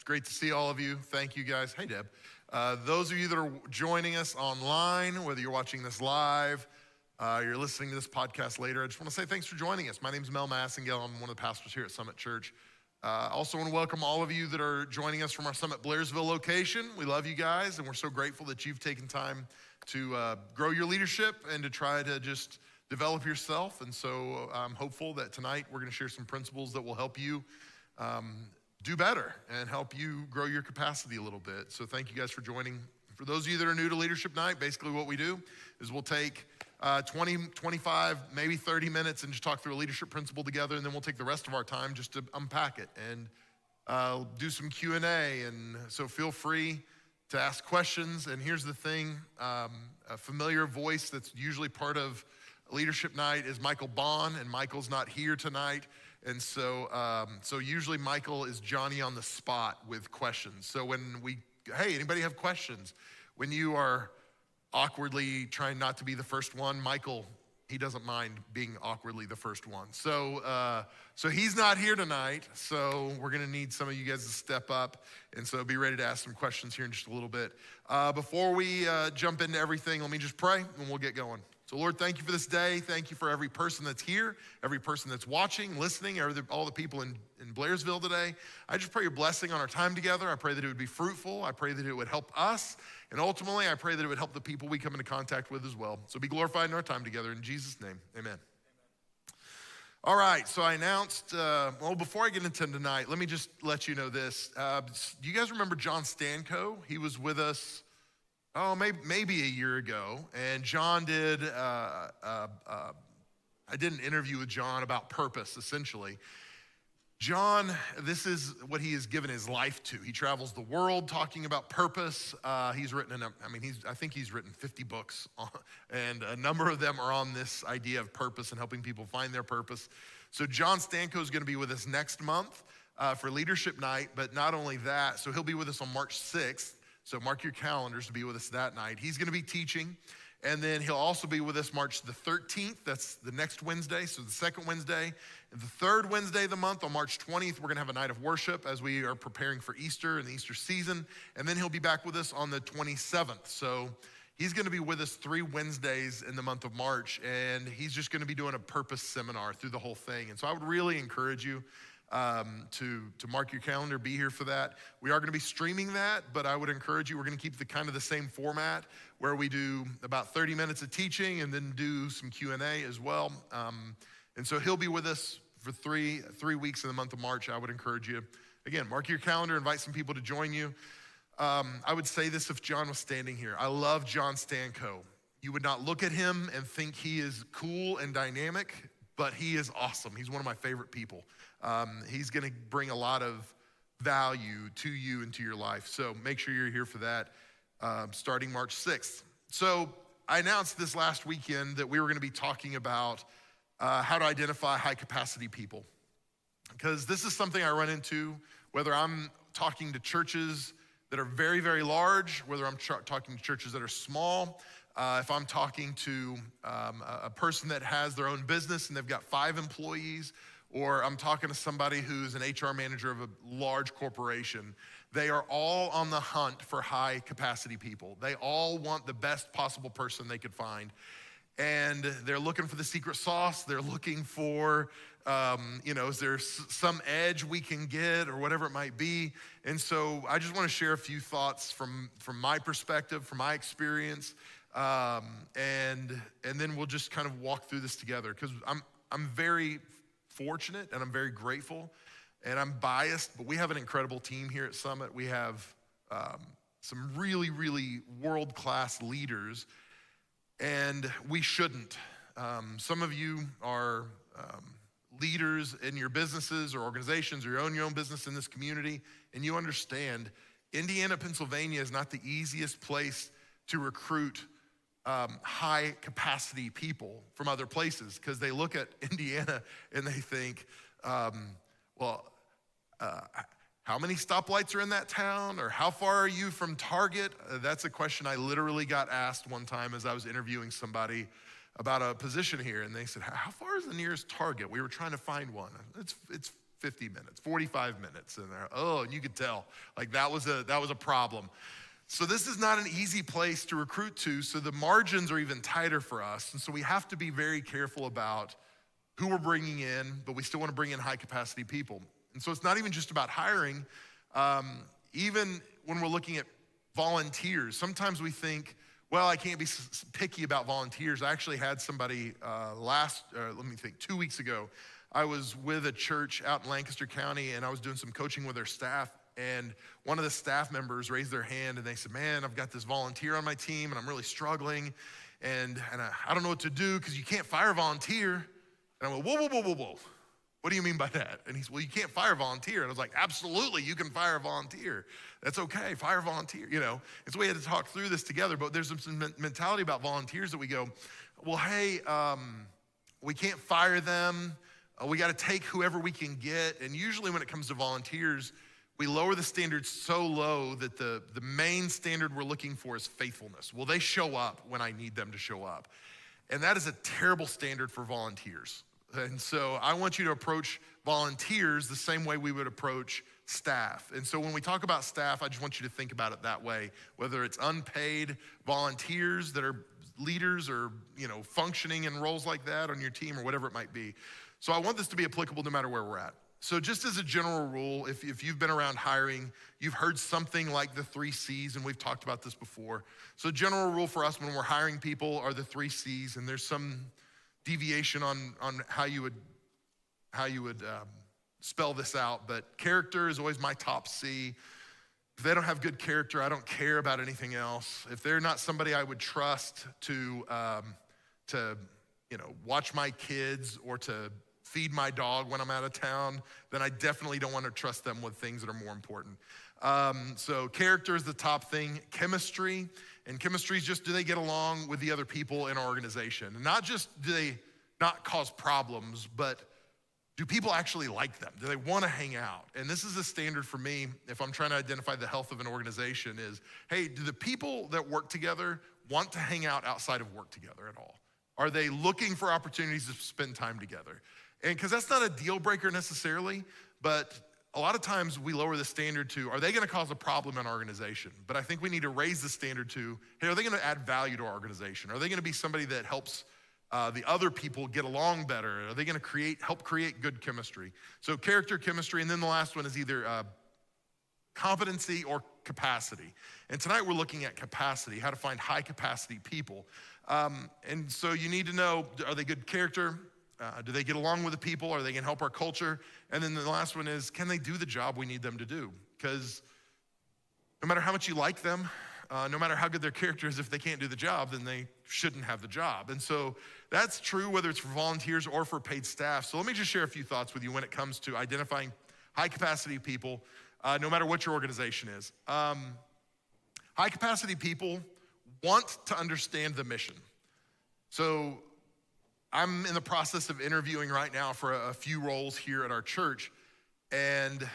great to see all of you. Thank you guys. Hey, Deb. Those of you that are joining us online, whether you're watching this live, you're listening to this podcast later, I just want to say thanks for joining us. My name is Mel Massengale. I'm one of the pastors here at Summit Church. I also want to welcome all of you that are joining us from our Summit Blairsville location. We love you guys, and we're so grateful that you've taken time to grow your leadership and to try to just develop yourself. And so I'm hopeful that tonight we're going to share some principles that will help you do better and help you grow your capacity a little bit. So thank you guys for joining. For those of you that are new to Leadership Night, basically what we do is we'll take 20, 25, maybe 30 minutes and just talk through a leadership principle together, and then we'll take the rest of our time just to unpack it and do some Q&A. And so feel free to ask questions. And here's the thing, a familiar voice that's usually part of Leadership Night is Michael Bond, and Michael's not here tonight. And so usually Michael is Johnny on the spot with questions. So hey, anybody have questions? When you are awkwardly trying not to be the first one, Michael, he doesn't mind being awkwardly the first one. So he's not here tonight, so we're gonna need some of you guys to step up, and so be ready to ask some questions here in just a little bit. Before we jump into everything, let me just pray and we'll get going. So Lord, thank you for this day. Thank you for every person that's here, every person that's watching, listening, all the people in Blairsville today. I just pray your blessing on our time together. I pray that it would be fruitful. I pray that it would help us. And ultimately, I pray that it would help the people we come into contact with as well. So be glorified in our time together. In Jesus' name, amen. All right, so I announced, before I get into tonight, let me just let you know this. Do you guys remember John Stanco? He was with us maybe a year ago, and John I did an interview with John about purpose, essentially. John, this is what he has given his life to. He travels the world talking about purpose. He's written, I think he's written 50 books, and a number of them are on this idea of purpose and helping people find their purpose. So John Stanco is gonna be with us next month for Leadership Night, but not only that, so he'll be with us on March 6th. So mark your calendars to be with us that night. He's gonna be teaching, and then he'll also be with us March the 13th. That's the next Wednesday, so the second Wednesday. And the third Wednesday of the month, on March 20th, we're gonna have a night of worship as we are preparing for Easter and the Easter season. And then he'll be back with us on the 27th. So he's gonna be with us 3 Wednesdays in the month of March, and he's just gonna be doing a purpose seminar through the whole thing. And so I would really encourage you to mark your calendar, be here for that. We are gonna be streaming that, but I would encourage you, we're gonna keep the same format where we do about 30 minutes of teaching and then do some Q&A as well. And so he'll be with us for three weeks in the month of March. I would encourage you, again, mark your calendar, invite some people to join you. I would say this if John was standing here. I love John Stanco. You would not look at him and think he is cool and dynamic, but he is awesome. He's one of my favorite people. He's gonna bring a lot of value to you and to your life. So make sure you're here for that, starting March 6th. So I announced this last weekend that we were gonna be talking about how to identify high capacity people. Because this is something I run into, whether I'm talking to churches that are very, very large, whether I'm talking to churches that are small, if I'm talking to a person that has their own business and they've got 5 employees, or I'm talking to somebody who's an HR manager of a large corporation, they are all on the hunt for high capacity people. They all want the best possible person they could find. And they're looking for the secret sauce. They're looking for, is there some edge we can get or whatever it might be. And so I just wanna share a few thoughts from my perspective, from my experience, and then we'll just kind of walk through this together, because I'm very fortunate and I'm very grateful, and I'm biased, but we have an incredible team here at Summit. We have some really, really world-class leaders, and we shouldn't. Some of you are leaders in your businesses or organizations, or you own your own business in this community, and you understand Indiana, Pennsylvania is not the easiest place to recruit high capacity people from other places, because they look at Indiana and they think, how many stoplights are in that town? Or how far are you from Target? That's a question I literally got asked one time as I was interviewing somebody about a position here. And they said, how far is the nearest Target? We were trying to find one. It's 50 minutes, 45 minutes. And you could tell, like that was a problem. So this is not an easy place to recruit to, so the margins are even tighter for us. And so we have to be very careful about who we're bringing in, but we still want to bring in high capacity people. And so it's not even just about hiring. Even when we're looking at volunteers, sometimes we think, well, I can't be picky about volunteers. I actually had somebody 2 weeks ago, I was with a church out in Lancaster County and I was doing some coaching with their staff. And one of the staff members raised their hand and they said, man, I've got this volunteer on my team and I'm really struggling. And I don't know what to do because you can't fire a volunteer. And I went, whoa. What do you mean by that? And he said, well, you can't fire a volunteer. And I was like, absolutely, you can fire a volunteer. That's okay, fire a volunteer, And so we had to talk through this together, but there's some mentality about volunteers that we go, well, hey, we can't fire them. We got to take whoever we can get. And usually when it comes to volunteers, we lower the standards so low that the main standard we're looking for is faithfulness. Will they show up when I need them to show up? And that is a terrible standard for volunteers. And so I want you to approach volunteers the same way we would approach staff. And so when we talk about staff, I just want you to think about it that way, whether it's unpaid volunteers that are leaders or, functioning in roles like that on your team or whatever it might be. So I want this to be applicable no matter where we're at. So just as a general rule, if you've been around hiring, you've heard something like the 3 C's, and we've talked about this before. So general rule for us when we're hiring people are the 3 C's, and there's some deviation on how you would spell this out, but character is always my top C. If they don't have good character, I don't care about anything else. If they're not somebody I would trust to watch my kids or to feed my dog when I'm out of town, then I definitely don't want to trust them with things that are more important. So character is the top thing. Chemistry, and chemistry is just, do they get along with the other people in our organization? And not just do they not cause problems, but do people actually like them? Do they want to hang out? And this is a standard for me if I'm trying to identify the health of an organization is, hey, do the people that work together want to hang out outside of work together at all? Are they looking for opportunities to spend time together? And because that's not a deal breaker necessarily, but a lot of times we lower the standard to, are they gonna cause a problem in our organization? But I think we need to raise the standard to, hey, are they gonna add value to our organization? Are they gonna be somebody that helps the other people get along better? Are they gonna help create good chemistry? So character, chemistry, and then the last one is either competency or capacity. And tonight we're looking at capacity, how to find high capacity people. And so you need to know, are they good character? Do they get along with the people? Are they gonna help our culture? And then the last one is, can they do the job we need them to do? Because no matter how much you like them, no matter how good their character is, if they can't do the job, then they shouldn't have the job. And so that's true whether it's for volunteers or for paid staff. So let me just share a few thoughts with you when it comes to identifying high capacity people, no matter what your organization is. High capacity people want to understand the mission. So I'm in the process of interviewing right now for a few roles here at our church, and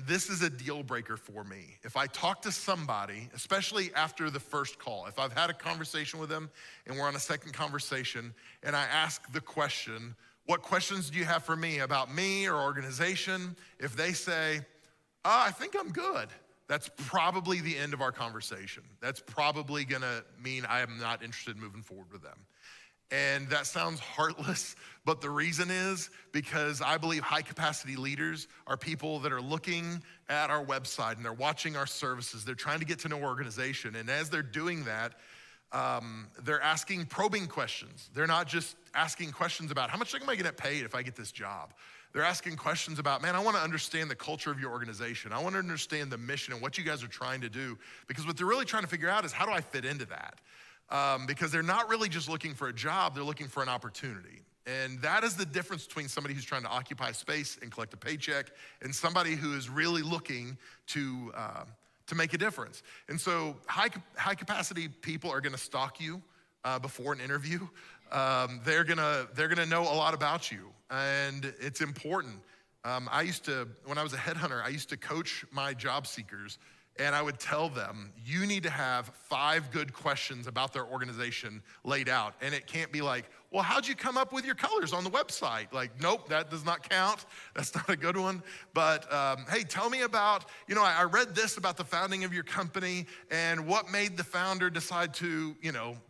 this is a deal breaker for me. If I talk to somebody, especially after the first call, if I've had a conversation with them and we're on a second conversation, and I ask the question, what questions do you have for me about me or organization? If they say, I think I'm good, that's probably the end of our conversation. That's probably gonna mean I am not interested in moving forward with them. And that sounds heartless, but the reason is because I believe high capacity leaders are people that are looking at our website and they're watching our services. They're trying to get to know our organization. And as they're doing that, they're asking probing questions. They're not just asking questions about how much am I gonna get paid if I get this job? They're asking questions about, man, I wanna understand the culture of your organization. I wanna understand the mission and what you guys are trying to do. Because what they're really trying to figure out is, how do I fit into that? Because they're not really just looking for a job, they're looking for an opportunity. And that is the difference between somebody who's trying to occupy space and collect a paycheck and somebody who is really looking to make a difference. And so high capacity people are gonna stalk you before an interview. They're gonna know a lot about you, and it's important. When I was a headhunter, I used to coach my job seekers. And I would tell them, you need to have 5 good questions about their organization laid out. And it can't be like, well, how'd you come up with your colors on the website? Like, nope, that does not count. That's not a good one. But hey, tell me about, I read this about the founding of your company and what made the founder decide to,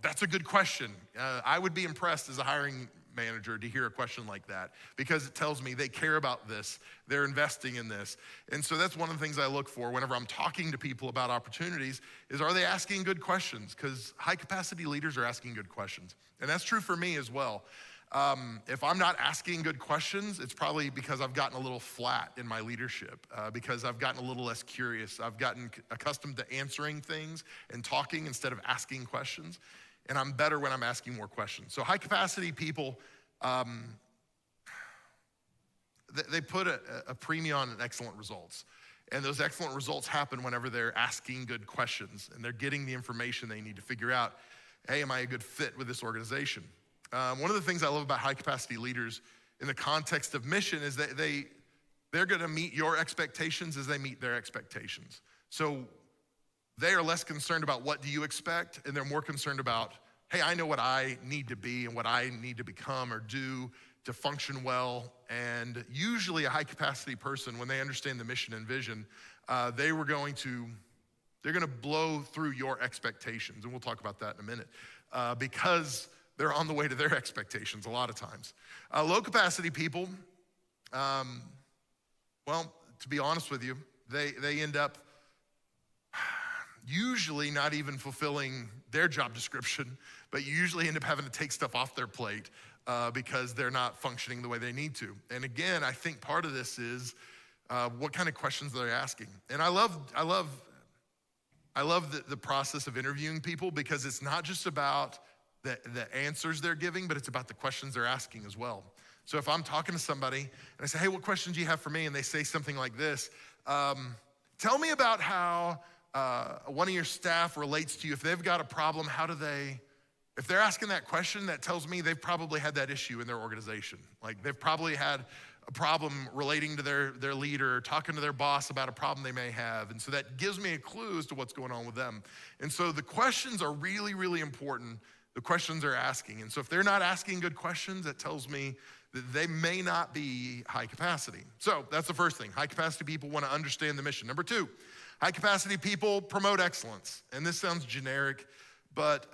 that's a good question. I would be impressed as a hiring manager to hear a question like that because it tells me they care about this, they're investing in this. And so that's one of the things I look for whenever I'm talking to people about opportunities is, are they asking good questions? Because high capacity leaders are asking good questions. And that's true for me as well. If I'm not asking good questions, it's probably because I've gotten a little flat in my leadership, because I've gotten a little less curious. I've gotten accustomed to answering things and talking instead of asking questions. And I'm better when I'm asking more questions. So high capacity people, they put a premium on excellent results. And those excellent results happen whenever they're asking good questions and they're getting the information they need to figure out, hey, am I a good fit with this organization? One of the things I love about high capacity leaders in the context of mission is that they're gonna meet your expectations as they meet their expectations. So they are less concerned about what do you expect, and they're more concerned about, hey, I know what I need to be and what I need to become or do to function well. And usually a high capacity person, when they understand the mission and vision, they're gonna blow through your expectations. And we'll talk about that in a minute, because they're on the way to their expectations a lot of times. Low capacity people, well, to be honest with you, they end up usually not even fulfilling their job description, but you usually end up having to take stuff off their plate because they're not functioning the way they need to. And again, I think part of this is what kind of questions they're asking. And I love the process of interviewing people because it's not just about the answers they're giving, but it's about the questions they're asking as well. So if I'm talking to somebody and I say, hey, what questions do you have for me? And they say something like this, tell me about how one of your staff relates to you. If they've got a problem, if they're asking that question, that tells me they've probably had that issue in their organization. Like they've probably had a problem relating to their leader, talking to their boss about a problem they may have. And so that gives me a clue as to what's going on with them. And so the questions are really, really important, the questions they're asking. And so if they're not asking good questions, that tells me that they may not be high capacity. So that's the first thing. High capacity people want to understand the mission. Number two, high capacity people promote excellence. And this sounds generic, but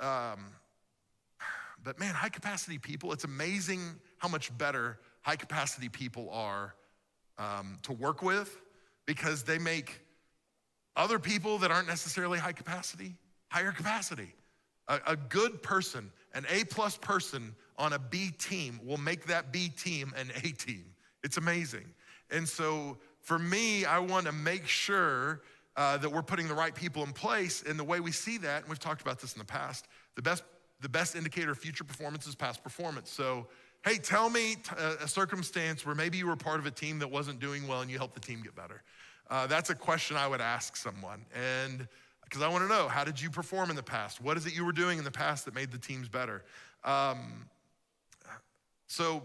man, high capacity people, it's amazing how much better high capacity people are to work with because they make other people that aren't necessarily high capacity, higher capacity. A good person, an A+ person on a B team will make that B team an A team. It's amazing. And so for me, I want to make sure that we're putting the right people in place. And the way we see that, and we've talked about this in the past, the best indicator of future performance is past performance. So, hey, tell me a circumstance where maybe you were part of a team that wasn't doing well and you helped the team get better. That's a question I would ask someone. And because I want to know, how did you perform in the past? What is it you were doing in the past that made the teams better? So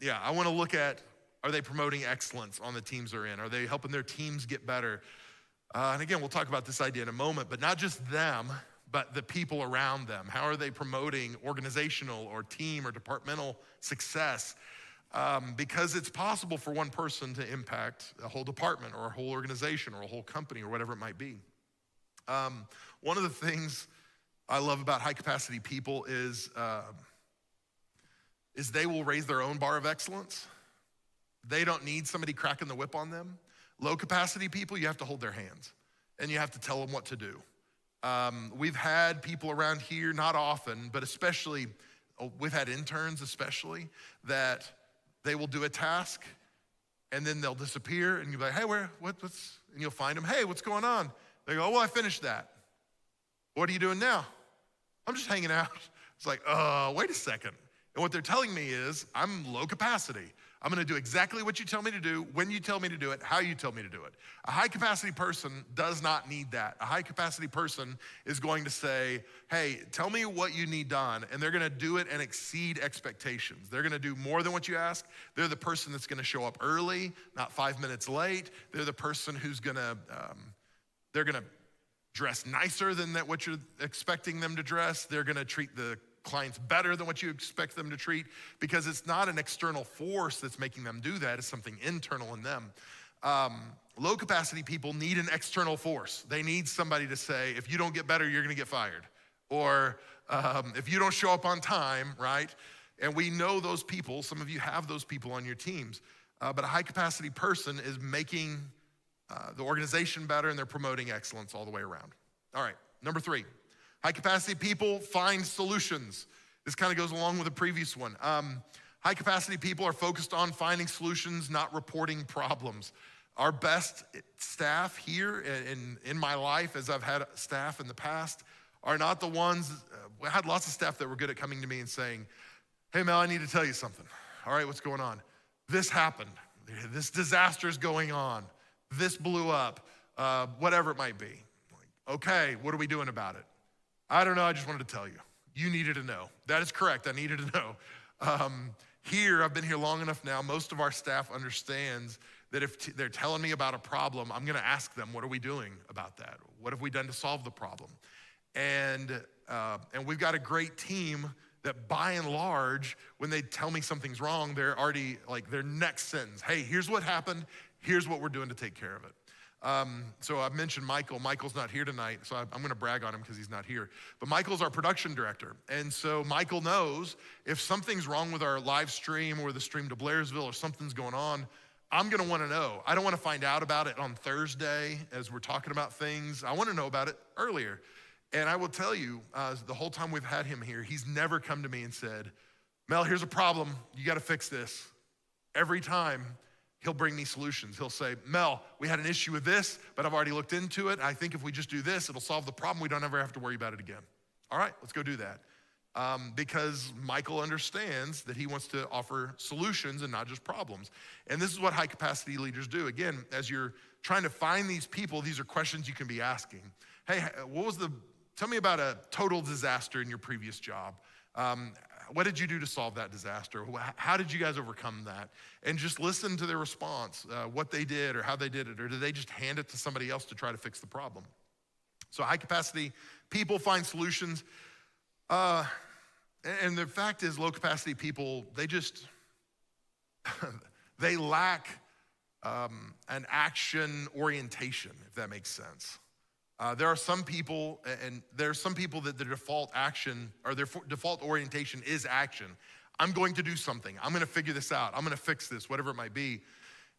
yeah, I want to look at, are they promoting excellence on the teams they're in? Are they helping their teams get better? And again, we'll talk about this idea in a moment, but not just them, but the people around them. How are they promoting organizational or team or departmental success? Because it's possible for one person to impact a whole department or a whole organization or a whole company or whatever it might be. One of the things I love about high capacity people is they will raise their own bar of excellence. They don't need somebody cracking the whip on them. Low capacity people, you have to hold their hands and you have to tell them what to do. We've had people around here, not often, but especially, we've had interns especially, that they will do a task and then they'll disappear and you'll be like, hey, what's, and you'll find them, hey, what's going on? They go, oh, well, I finished that. What are you doing now? I'm just hanging out. It's like, wait a second. And what they're telling me is, I'm low capacity. I'm gonna do exactly what you tell me to do, when you tell me to do it, how you tell me to do it. A high capacity person does not need that. A high capacity person is going to say, hey, tell me what you need done, and they're gonna do it and exceed expectations. They're gonna do more than what you ask. They're the person that's gonna show up early, not 5 minutes late. They're the person who's they're gonna dress nicer than what you're expecting them to dress. They're gonna treat the clients better than what you expect them to treat, because it's not an external force that's making them do that, it's something internal in them. Low capacity people need an external force. They need somebody to say, if you don't get better, you're gonna get fired. Or if you don't show up on time, right? And we know those people, some of you have those people on your teams, but a high capacity person is making the organization better, and they're promoting excellence all the way around. All right, number 3, high capacity people find solutions. This kind of goes along with the previous one. High capacity people are focused on finding solutions, not reporting problems. Our best staff here in my life, as I've had staff in the past, are not the ones, I had lots of staff that were good at coming to me and saying, hey Mel, I need to tell you something. All right, what's going on? This happened, this disaster is going on, this blew up, whatever it might be. Like, okay, what are we doing about it? I don't know, I just wanted to tell you. You needed to know. That is correct, I needed to know. Here, I've been here long enough now, most of our staff understands that if they're telling me about a problem, I'm gonna ask them, what are we doing about that? What have we done to solve the problem? And we've got a great team that by and large, when they tell me something's wrong, they're already like their next sentence, hey, here's what happened, here's what we're doing to take care of it. So I mentioned Michael. Michael's not here tonight, so I'm gonna brag on him because he's not here. But Michael's our production director. And so Michael knows if something's wrong with our live stream or the stream to Blairsville or something's going on, I'm gonna wanna know. I don't wanna find out about it on Thursday as we're talking about things. I wanna know about it earlier. And I will tell you, the whole time we've had him here, he's never come to me and said, Mel, here's a problem, you gotta fix this. Every time, he'll bring me solutions. He'll say, Mel, we had an issue with this, but I've already looked into it. I think if we just do this, it'll solve the problem. We don't ever have to worry about it again. All right, let's go do that. Because Michael understands that he wants to offer solutions and not just problems. And this is what high capacity leaders do. Again, as you're trying to find these people, these are questions you can be asking. Hey, tell me about a total disaster in your previous job. What did you do to solve that disaster? How did you guys overcome that? And just listen to their response, what they did or how they did it, or did they just hand it to somebody else to try to fix the problem? So high capacity people find solutions. And the fact is, low capacity people, they lack an action orientation, if that makes sense. There are some people, and there are some people that their default action, or their default orientation is action. I'm going to do something. I'm gonna figure this out. I'm gonna fix this, whatever it might be.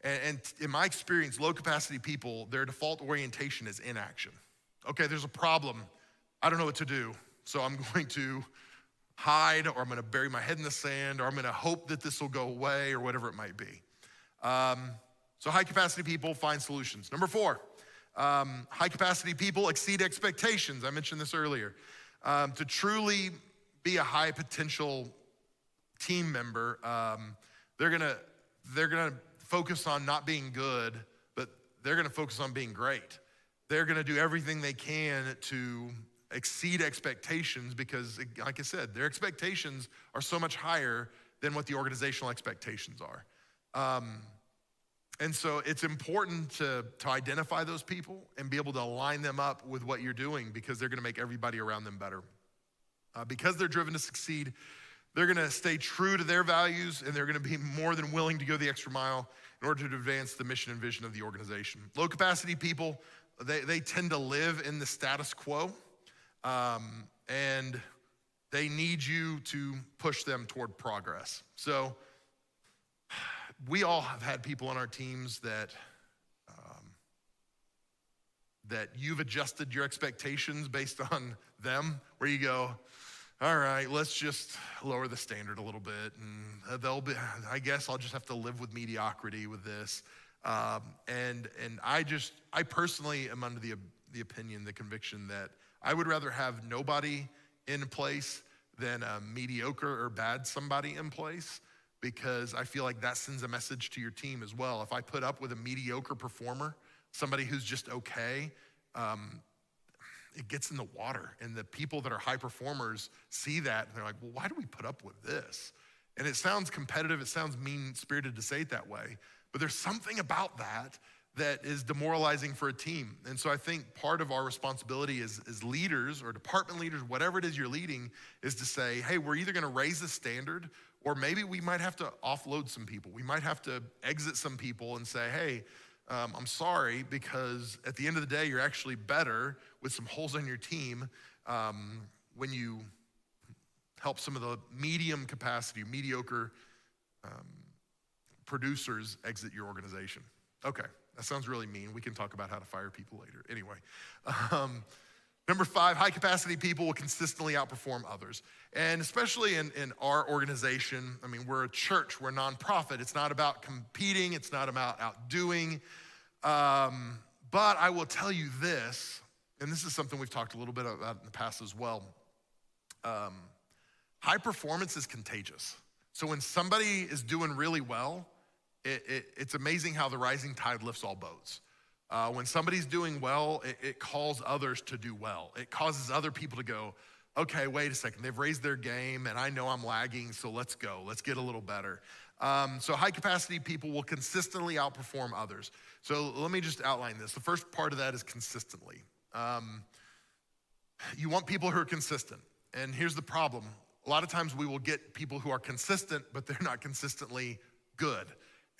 And in my experience, low capacity people, their default orientation is inaction. Okay, there's a problem. I don't know what to do. So I'm going to hide, or I'm gonna bury my head in the sand, or I'm gonna hope that this will go away, or whatever it might be. So high capacity people find solutions. Number 4, high capacity people exceed expectations. I mentioned this earlier. To truly be a high potential team member, they're gonna focus on not being good, but they're gonna focus on being great. They're gonna do everything they can to exceed expectations because, like I said, their expectations are so much higher than what the organizational expectations are. And so it's important to identify those people and be able to align them up with what you're doing, because they're gonna make everybody around them better. Because they're driven to succeed, they're gonna stay true to their values, and they're gonna be more than willing to go the extra mile in order to advance the mission and vision of the organization. Low capacity people, they tend to live in the status quo, and they need you to push them toward progress. So we all have had people on our teams that you've adjusted your expectations based on them, where you go, all right, let's just lower the standard a little bit, and I guess I'll just have to live with mediocrity with this. And I personally am under the opinion, the conviction that I would rather have nobody in place than a mediocre or bad somebody in place, because I feel like that sends a message to your team as well. If I put up with a mediocre performer, somebody who's just okay, it gets in the water. And the people that are high performers see that, and they're like, well, why do we put up with this? And it sounds competitive, it sounds mean-spirited to say it that way, but there's something about that that is demoralizing for a team. And so I think part of our responsibility as leaders or department leaders, whatever it is you're leading, is to say, hey, we're either gonna raise the standard, or maybe we might have to offload some people. We might have to exit some people and say, hey, I'm sorry, because at the end of the day, you're actually better with some holes on your team when you help some of the medium capacity, mediocre producers exit your organization. Okay, that sounds really mean. We can talk about how to fire people later. Anyway, number 5, high capacity people will consistently outperform others. And especially in our organization, I mean, we're a church, we're a nonprofit. It's not about competing, it's not about outdoing. But I will tell you this, and this is something we've talked a little bit about in the past as well. High performance is contagious. So when somebody is doing really well, it's amazing how the rising tide lifts all boats. When somebody's doing well, it calls others to do well. It causes other people to go, okay, wait a second, they've raised their game and I know I'm lagging, so let's go, let's get a little better. So high capacity people will consistently outperform others. So let me just outline this. The first part of that is consistently. You want people who are consistent. And here's the problem. A lot of times we will get people who are consistent, but they're not consistently good.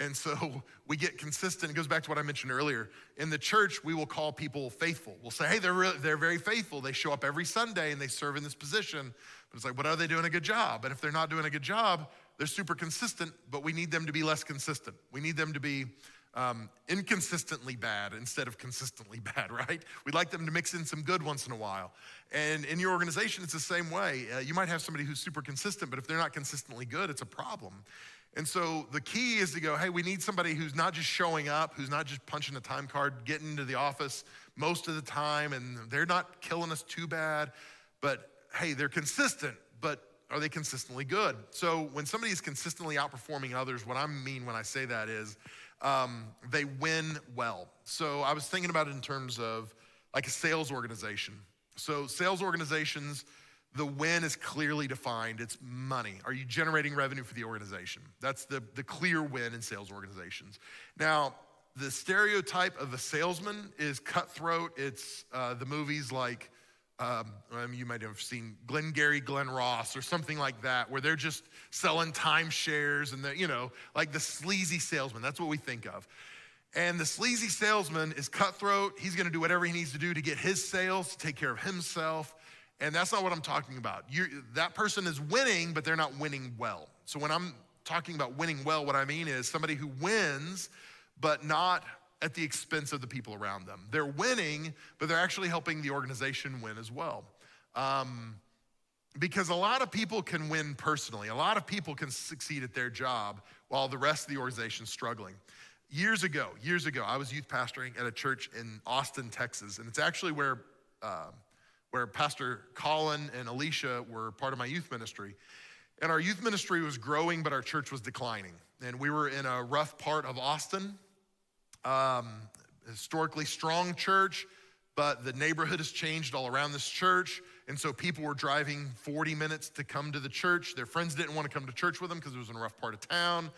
And so we get consistent. It goes back to what I mentioned earlier. In the church, we will call people faithful. We'll say, hey, they're very faithful. They show up every Sunday and they serve in this position. But it's like, but are they doing a good job? And if they're not doing a good job, they're super consistent, but we need them to be less consistent. We need them to be inconsistently bad instead of consistently bad, right? We'd like them to mix in some good once in a while. And in your organization, it's the same way. You might have somebody who's super consistent, but if they're not consistently good, it's a problem. And so the key is to go, hey, we need somebody who's not just showing up, who's not just punching a time card, getting into the office most of the time, and they're not killing us too bad, but hey, they're consistent, but are they consistently good? So when somebody is consistently outperforming others, what I mean when I say that is they win well. So I was thinking about it in terms of like a sales organization. So sales organizations, the win is clearly defined. It's money. Are you generating revenue for the organization? That's the clear win in sales organizations. Now, the stereotype of a salesman is cutthroat. It's the movies like, you might have seen Glengarry Glen Ross or something like that, where they're just selling timeshares and like the sleazy salesman. That's what we think of. And the sleazy salesman is cutthroat. He's gonna do whatever he needs to do to get his sales, to take care of himself. And that's not what I'm talking about. That person is winning, but they're not winning well. So when I'm talking about winning well, what I mean is somebody who wins, but not at the expense of the people around them. They're winning, but they're actually helping the organization win as well. Because a lot of people can win personally. A lot of people can succeed at their job while the rest of the organization's struggling. Years ago, I was youth pastoring at a church in Austin, Texas, and it's actually where Pastor Colin and Alicia were part of my youth ministry. And our youth ministry was growing, but our church was declining. And we were in a rough part of Austin, historically strong church, but the neighborhood has changed all around this church. And so people were driving 40 minutes to come to the church. Their friends didn't want to come to church with them because it was in a rough part of town.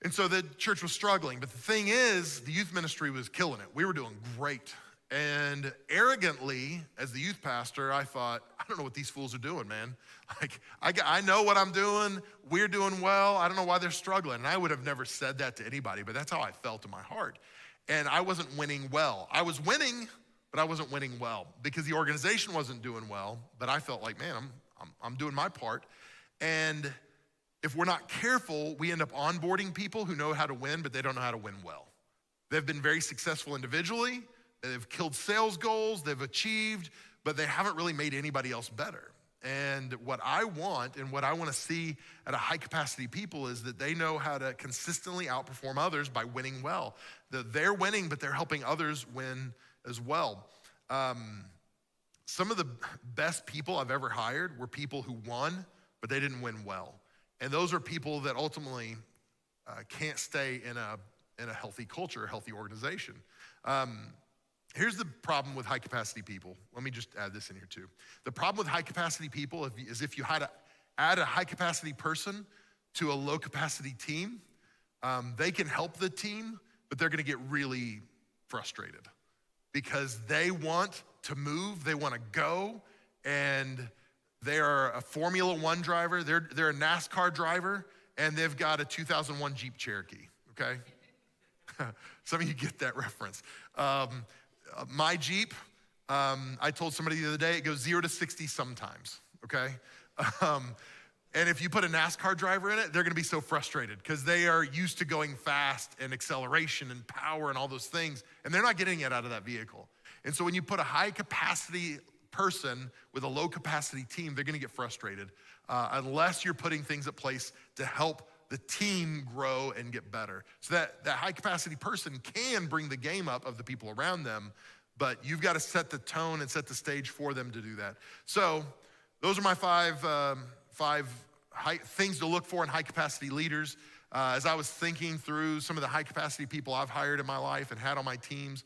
And so the church was struggling. But the thing is, the youth ministry was killing it. We were doing great. And arrogantly, as the youth pastor, I thought, I don't know what these fools are doing, man. Like, I know what I'm doing. We're doing well. I don't know why they're struggling. And I would have never said that to anybody, but that's how I felt in my heart. And I wasn't winning well. I was winning, but I wasn't winning well because the organization wasn't doing well. But I felt like, man, I'm doing my part. And if we're not careful, we end up onboarding people who know how to win, but they don't know how to win well. They've been very successful individually. They've killed sales goals, they've achieved, but they haven't really made anybody else better. And what I want and what I want to see at a high capacity people is that they know how to consistently outperform others by winning well. They're winning, but they're helping others win as well. Some of the best people I've ever hired were people who won, but they didn't win well. And those are people that ultimately can't stay in a healthy culture, a healthy organization. Here's the problem with high capacity people. Let me just add this in here too. The problem with high capacity people is if you had to add a high capacity person to a low capacity team, they can help the team, but they're gonna get really frustrated because they want to move, they wanna go, and they are a Formula One driver, they're a NASCAR driver, and they've got a 2001 Jeep Cherokee, okay? Some of you get that reference. My Jeep, I told somebody the other day, it goes 0 to 60 sometimes, okay? And if you put a NASCAR driver in it, they're gonna be so frustrated because they are used to going fast and acceleration and power and all those things, and they're not getting it out of that vehicle. And so when you put a high capacity person with a low capacity team, they're gonna get frustrated unless you're putting things in place to help the team grow and get better. So that high capacity person can bring the game up of the people around them, but you've got to set the tone and set the stage for them to do that. So those are my five things to look for in high capacity leaders. As I was thinking through some of the high capacity people I've hired in my life and had on my teams,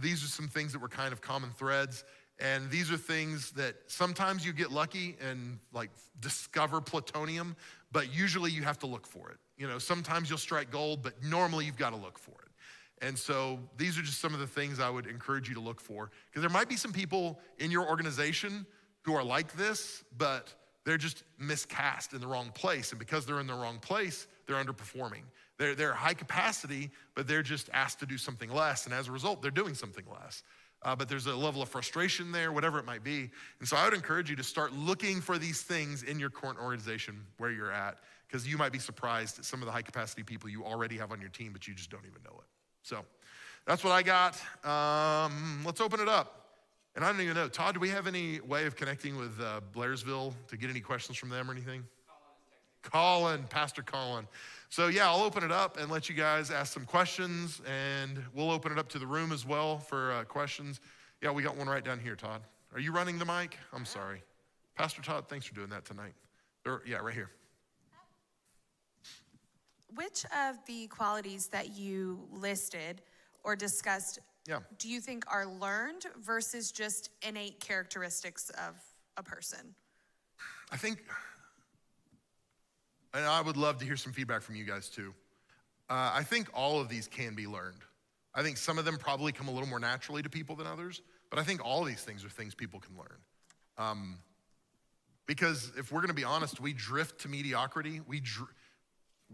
these are some things that were kind of common threads. And these are things that sometimes you get lucky and like discover plutonium, but usually you have to look for it. You know, sometimes you'll strike gold, but normally you've got to look for it. And so these are just some of the things I would encourage you to look for, because there might be some people in your organization who are like this, but they're just miscast in the wrong place. And because they're in the wrong place, they're underperforming. They're high capacity, but they're just asked to do something less. And as a result, they're doing something less. But there's a level of frustration there, whatever it might be. And so I would encourage you to start looking for these things in your current organization where you're at, because you might be surprised at some of the high capacity people you already have on your team, but you just don't even know it. So that's what I got. Let's open it up. And I don't even know, Todd, do we have any way of connecting with Blairsville to get any questions from them or anything? Colin, Pastor Colin. So yeah, I'll open it up and let you guys ask some questions, and we'll open it up to the room as well for questions. Yeah, we got one right down here, Todd. Are you running the mic? I'm sorry. Pastor Todd, thanks for doing that tonight. Yeah, right here. Which of the qualities that you listed or discussed do you think are learned versus just innate characteristics of a person? I think, and I would love to hear some feedback from you guys too. I think all of these can be learned. I think some of them probably come a little more naturally to people than others, but I think all of these things are things people can learn. Because if we're gonna be honest, we drift to mediocrity.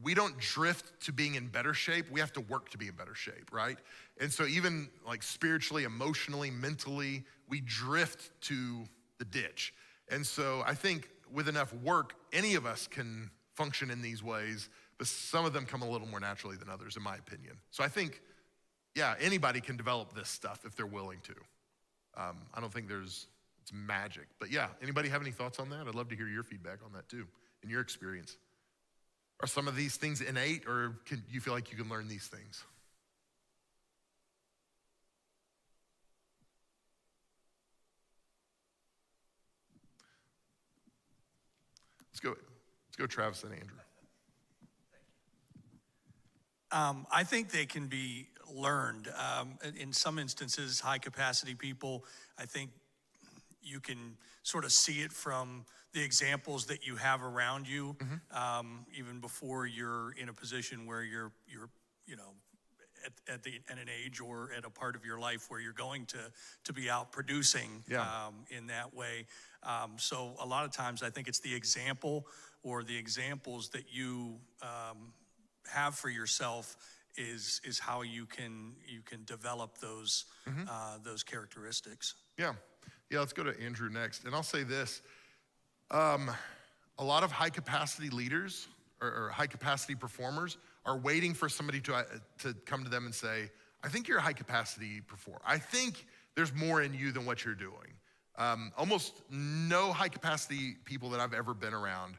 We don't drift to being in better shape. We have to work to be in better shape, right? And so even like spiritually, emotionally, mentally, we drift to the ditch. And so I think with enough work, any of us can function in these ways, but some of them come a little more naturally than others, in my opinion. So I think, yeah, anybody can develop this stuff if they're willing to. I don't think it's magic, but yeah, anybody have any thoughts on that? I'd love to hear your feedback on that too, in your experience. Are some of these things innate, or can you feel like you can learn these things? Let's go Travis and Andrew. I think they can be learned. In some instances, high capacity people, I think you can sort of see it from the examples that you have around you, even before you're in a position where you're you know, at an age or at a part of your life where you're going to be out producing in that way. So a lot of times I think it's the example or the examples that you have for yourself is how you can develop those characteristics. Yeah, let's go to Andrew next. And I'll say this, a lot of high capacity leaders or high capacity performers are waiting for somebody to come to them and say, I think you're a high capacity performer. I think there's more in you than what you're doing. Almost no high capacity people that I've ever been around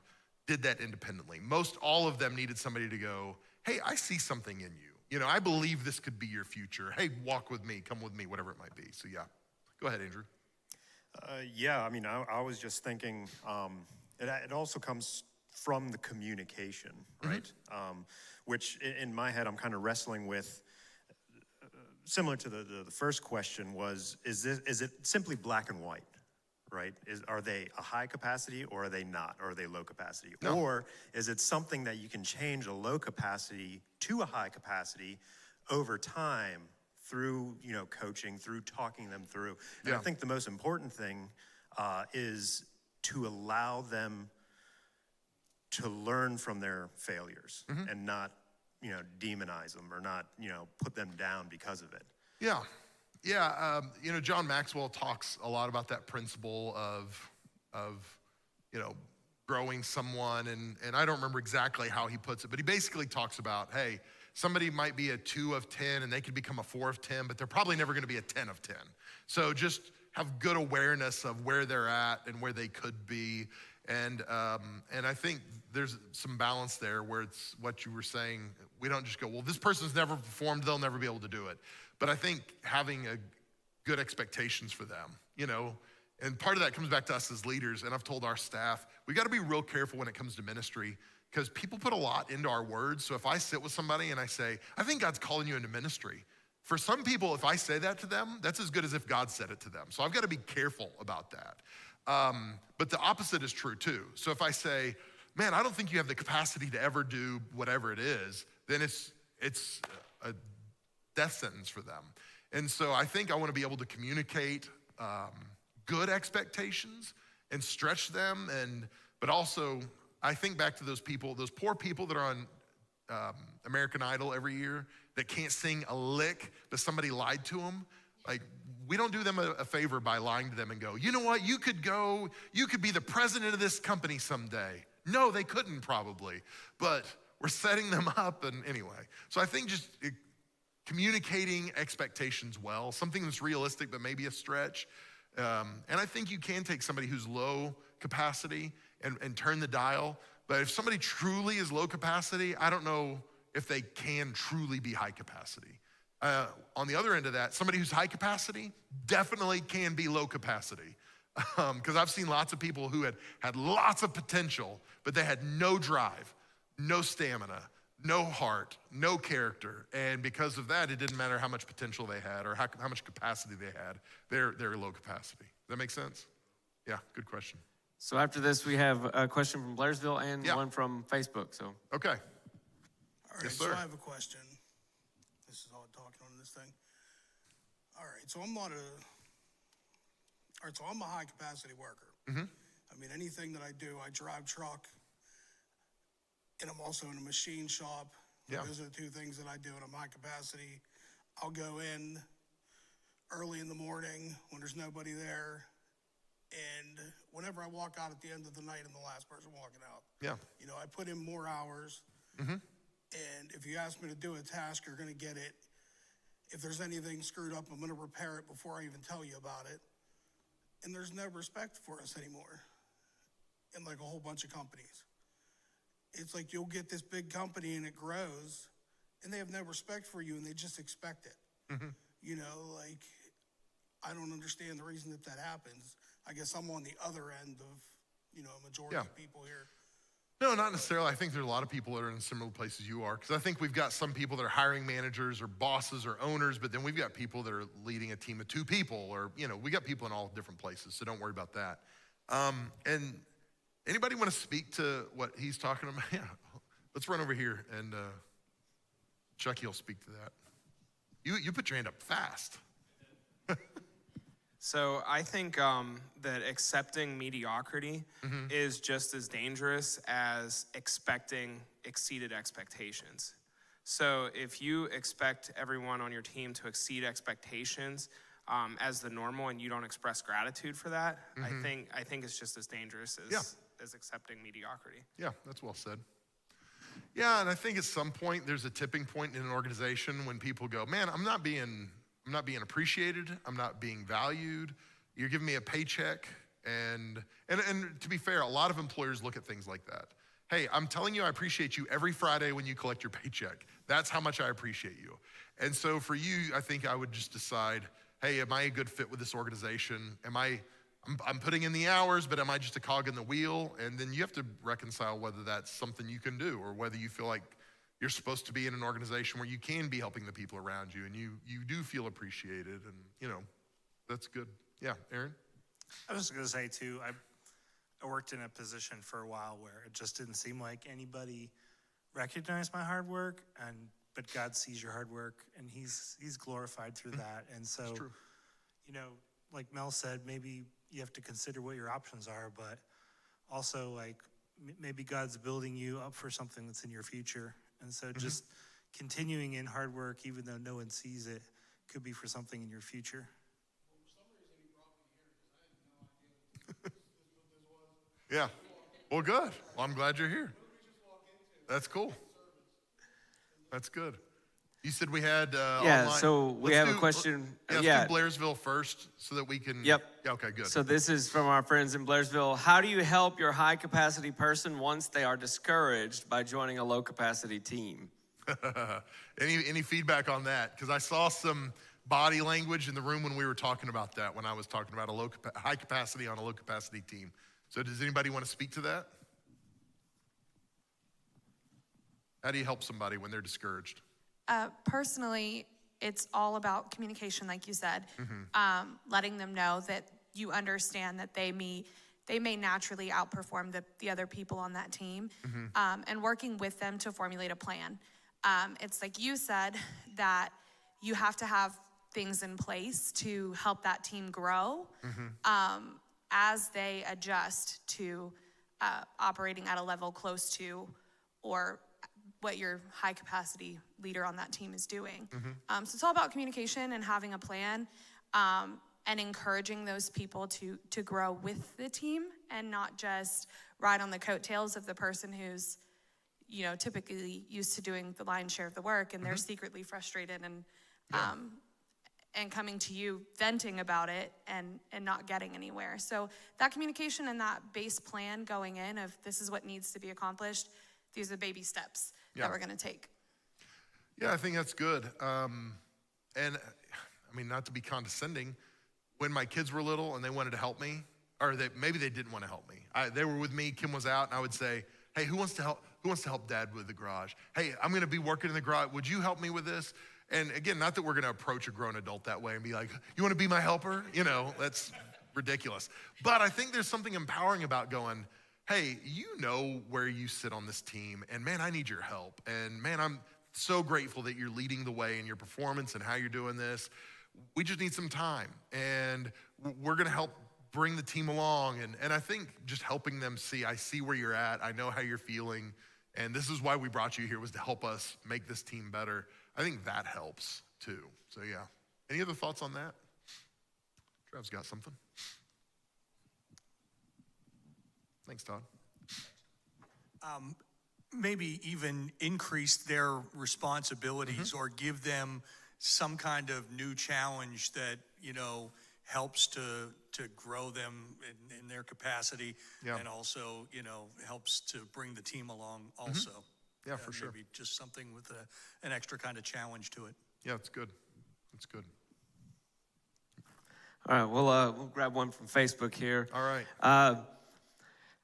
did that independently. Most all of them needed somebody to go, hey, I see something in you. You know, I believe this could be your future. Hey, walk with me, come with me, whatever it might be. So yeah, go ahead, Andrew. Yeah, I mean, I was just thinking, it also comes from the communication, right? Which in my head, I'm kind of wrestling with, similar to the first question was, is it simply black and white, right? Are they a high capacity or are they not? Or are they low capacity? No. Or is it something that you can change a low capacity to a high capacity over time through, coaching, through talking them through? And I think the most important thing is to allow them to learn from their failures and not, demonize them or not, put them down because of it. Yeah. Yeah, John Maxwell talks a lot about that principle of growing someone, and I don't remember exactly how he puts it, but he basically talks about, hey, somebody might be a 2 of 10 and they could become a 4 of 10, but they're probably never gonna be a 10 of 10. So just have good awareness of where they're at and where they could be. And I think there's some balance there where it's what you were saying. We don't just go, well, this person's never performed, they'll never be able to do it. But I think having a good expectations for them, and part of that comes back to us as leaders. And I've told our staff, we got to be real careful when it comes to ministry because people put a lot into our words. So if I sit with somebody and I say, I think God's calling you into ministry. For some people, if I say that to them, that's as good as if God said it to them. So I've got to be careful about that. But the opposite is true too. So if I say, man, I don't think you have the capacity to ever do whatever it is, then it's a death sentence for them. And so I think I want to be able to communicate good expectations and stretch them, but also I think back to those people, those poor people that are on American Idol every year that can't sing a lick, but somebody lied to them. Like, we don't do them a favor by lying to them and go, you know what, you could be the president of this company someday. No, they couldn't probably, but we're setting them up, and anyway. So I think just communicating expectations well, something that's realistic but maybe a stretch. And I think you can take somebody who's low capacity and turn the dial. But if somebody truly is low capacity, I don't know if they can truly be high capacity. On the other end of that, somebody who's high capacity definitely can be low capacity. Because I've seen lots of people who had lots of potential, but they had no drive, no stamina, no heart, no character. And because of that, it didn't matter how much potential they had or how much capacity they had. They're low capacity. Does that make sense? Yeah, good question. So after this, we have a question from Blairsville and one from Facebook. So okay. All right, Yes, so sir. I have a question. This is all talking on this thing. All right, so I'm a high capacity worker. I mean, anything that I do, I drive truck, and I'm also in a machine shop. Yeah. Those are the two things that I do, and I'm high capacity. I'll go in early in the morning when there's nobody there, and whenever I walk out at the end of the night, I'm the last person walking out. Yeah. I put in more hours, and if you ask me to do a task, you're gonna get it. If there's anything screwed up, I'm gonna repair it before I even tell you about it. And there's no respect for us anymore in like a whole bunch of companies. It's like you'll get this big company and it grows and they have no respect for you and they just expect it. Like, I don't understand the reason that happens. I guess I'm on the other end of, a majority of people here. No, not necessarily. I think there's a lot of people that are in similar places you are. Because I think we've got some people that are hiring managers or bosses or owners, but then we've got people that are leading a team of 2 people, or, we got people in all different places, so don't worry about that. And anybody want to speak to what he's talking about? Yeah, let's run over here and Chucky will speak to that. You put your hand up fast. So I think that accepting mediocrity is just as dangerous as expecting exceeded expectations. So if you expect everyone on your team to exceed expectations as the normal and you don't express gratitude for that, I think it's just as dangerous as accepting mediocrity. Yeah, that's well said. Yeah, and I think at some point there's a tipping point in an organization when people go, man, I'm not being appreciated. I'm not being valued. You're giving me a paycheck. And to be fair, a lot of employers look at things like that. Hey, I'm telling you I appreciate you every Friday when you collect your paycheck. That's how much I appreciate you. And so for you, I think I would just decide, hey, am I a good fit with this organization? I'm putting in the hours, but am I just a cog in the wheel? And then you have to reconcile whether that's something you can do or whether you feel like you're supposed to be in an organization where you can be helping the people around you and you do feel appreciated and, that's good. Yeah, Aaron? I was just going to say, too, I worked in a position for a while where it just didn't seem like anybody recognized my hard work, but God sees your hard work, and he's glorified through that. And so, you know, like Mel said, maybe you have to consider what your options are, but also, like, maybe God's building you up for something that's in your future. And so just continuing in hard work, even though no one sees it, could be for something in your future. Yeah. Well, good. Well, I'm glad you're here. That's cool. That's good. You said we had online. So we have a question. Let's do Blairsville first so that we can. Yep. Yeah, okay, good. So this is from our friends in Blairsville. How do you help your high capacity person once they are discouraged by joining a low capacity team? Any feedback on that? Because I saw some body language in the room when we were talking about that, when I was talking about high capacity on a low capacity team. So does anybody want to speak to that? How do you help somebody when they're discouraged? Personally, it's all about communication, like you said. Letting them know that you understand that they may naturally outperform the other people on that team, and working with them to formulate a plan. It's like you said, that you have to have things in place to help that team grow as they adjust to operating at a level close to or what your high capacity leader on that team is doing. So it's all about communication and having a plan, and encouraging those people to grow with the team and not just ride on the coattails of the person who's, you know, typically used to doing the lion's share of the work, and they're secretly frustrated and coming to you venting about it and not getting anywhere. So that communication and that base plan going in of this is what needs to be accomplished, these are the baby steps that we're gonna take. Yeah, I think that's good. And I mean, not to be condescending, when my kids were little and they wanted to help me, or maybe they didn't want to help me. They were with me, Kim was out, and I would say, hey, who wants to help Dad with the garage? Hey, I'm gonna be working in the garage, would you help me with this? And again, not that we're gonna approach a grown adult that way and be like, you wanna be my helper? You know, that's ridiculous. But I think there's something empowering about going, hey, you know where you sit on this team, and man, I need your help. And man, I'm so grateful that you're leading the way in your performance and how you're doing this. We just need some time, and we're gonna help bring the team along. And I think just helping them see, I see where you're at, I know how you're feeling, and this is why we brought you here, was to help us make this team better. I think that helps too. So yeah. Any other thoughts on that? Trav's got something. Thanks, Todd. Maybe even increase their responsibilities or give them some kind of new challenge that, you know, helps to grow them in their capacity and also, you know, helps to bring the team along also. Yeah, for sure. Maybe just something with an extra kind of challenge to it. Yeah, it's good. It's good. All right, we'll grab one from Facebook here. All right.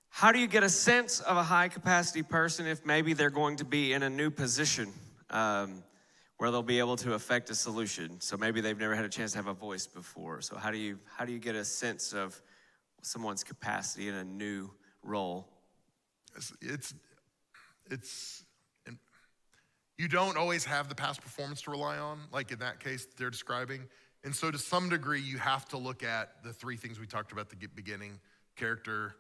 How do you get a sense of a high capacity person if maybe they're going to be in a new position where they'll be able to affect a solution? So maybe they've never had a chance to have a voice before. So how do you get a sense of someone's capacity in a new role? It's you don't always have the past performance to rely on, like in that case they're describing. And so to some degree, you have to look at the three things we talked about at the beginning: character,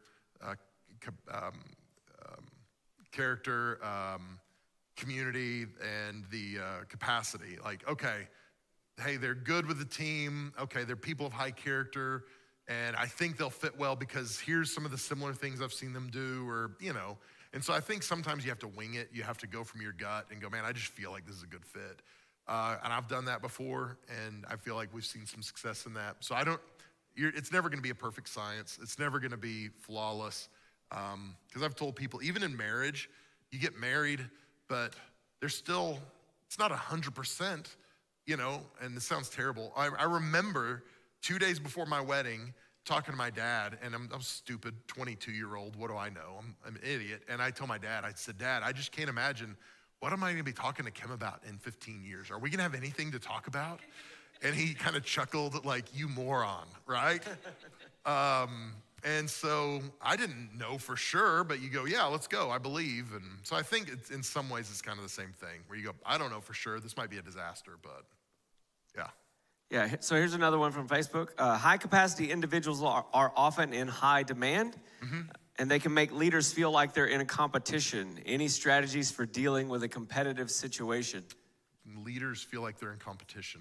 community, and the capacity. Like, okay, hey, they're good with the team. Okay, they're people of high character, and I think they'll fit well because here's some of the similar things I've seen them do, or, you know. And so I think sometimes you have to wing it. You have to go from your gut and go, man, I just feel like this is a good fit. And I've done that before, and I feel like we've seen some success in that. So it's never gonna be a perfect science. It's never gonna be flawless. Because I've told people, even in marriage, you get married, but it's not 100%, you know, and this sounds terrible. I remember 2 days before my wedding, talking to my dad, and I'm stupid, 22-year-old, what do I know? I'm an idiot. And I told my dad, I said, Dad, I just can't imagine, what am I gonna be talking to Kim about in 15 years? Are we gonna have anything to talk about? And he kind of chuckled like, you moron, right? And so I didn't know for sure, but you go, yeah, let's go, I believe. And so I think it's, in some ways it's kind of the same thing where you go, I don't know for sure, this might be a disaster, but yeah. Yeah, so here's another one from Facebook. High capacity individuals are often in high demand, and they can make leaders feel like they're in a competition. Any strategies for dealing with a competitive situation? Leaders feel like they're in competition.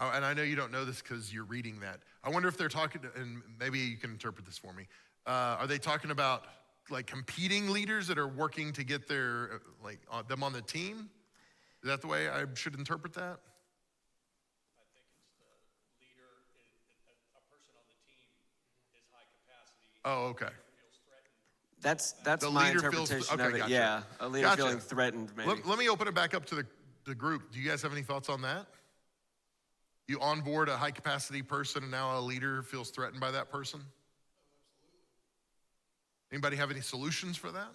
Oh, and I know you don't know this because you're reading that. I wonder if they're talking, and maybe you can interpret this for me. Are they talking about like competing leaders that are working to get their, like them on the team? Is that the way I should interpret that? I think it's the leader, a person on the team is high capacity. Oh, okay. Feels threatened. That's The my leader feels- interpretation okay, of it. gotcha. Yeah, a leader Gotcha. feeling threatened, maybe. Let me open it back up to the group. Do you guys have any thoughts on that? You onboard a high capacity person and now a leader feels threatened by that person? Anybody have any solutions for that?